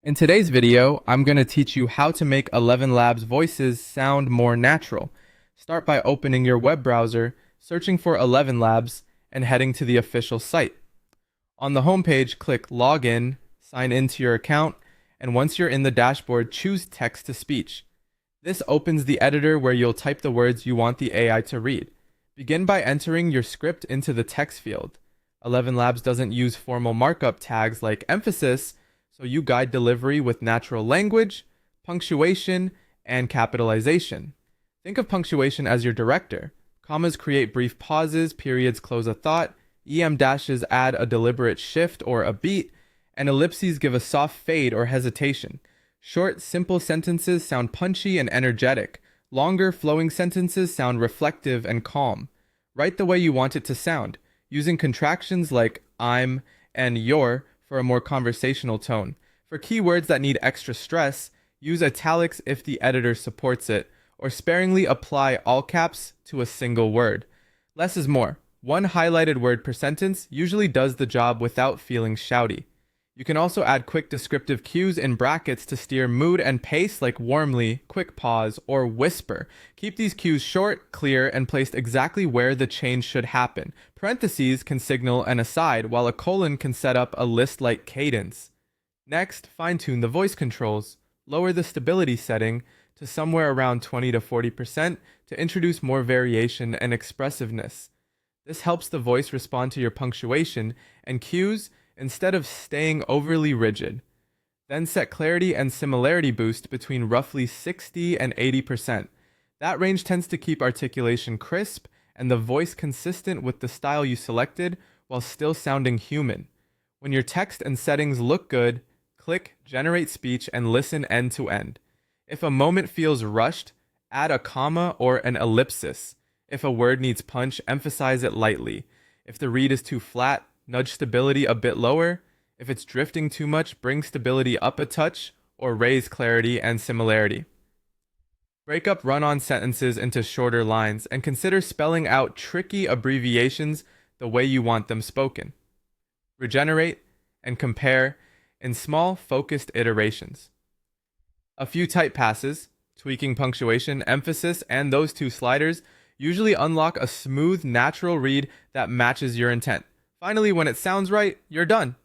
In today's video, I'm going to teach you how to make ElevenLabs voices sound more natural. Start by opening your web browser, searching for ElevenLabs, and heading to the official site. On the homepage, click Login, sign into your account, and once you're in the dashboard, choose Text-to-Speech. This opens the editor where you'll type the words you want the AI to read. Begin by entering your script into the text field. ElevenLabs doesn't use formal markup tags like emphasis, so you guide delivery with natural language, punctuation, and capitalization. Think of punctuation as your director. Commas create brief pauses, periods close a thought, dashes add a deliberate shift or a beat, and ellipses give a soft fade or hesitation. Short, simple sentences sound punchy and energetic. Longer, flowing sentences sound reflective and calm. Write the way you want it to sound, using contractions like I'm and your for a more conversational tone. For keywords that need extra stress, use italics if the editor supports it, or sparingly apply all caps to a single word. Less is more. One highlighted word per sentence usually does the job without feeling shouty. You can also add quick descriptive cues in brackets to steer mood and pace like warmly, quick pause, or whisper. Keep these cues short, clear, and placed exactly where the change should happen. Parentheses can signal an aside, while a colon can set up a list-like cadence. Next, fine-tune the voice controls. Lower the stability setting to somewhere around 20 to 40% to introduce more variation and expressiveness. This helps the voice respond to your punctuation and cues instead of staying overly rigid. Then set clarity and similarity boost between roughly 60 and 80%. That range tends to keep articulation crisp and the voice consistent with the style you selected while still sounding human. When your text and settings look good, click Generate Speech and listen end to end. If a moment feels rushed, add a comma or an ellipsis. If a word needs punch, emphasize it lightly. If the read is too flat, nudge stability a bit lower. If it's drifting too much, bring stability up a touch or raise clarity and similarity. Break up run-on sentences into shorter lines and consider spelling out tricky abbreviations the way you want them spoken. Regenerate and compare in small, focused iterations. A few type passes, tweaking punctuation, emphasis, and those two sliders usually unlock a smooth, natural read that matches your intent. Finally, when it sounds right, you're done.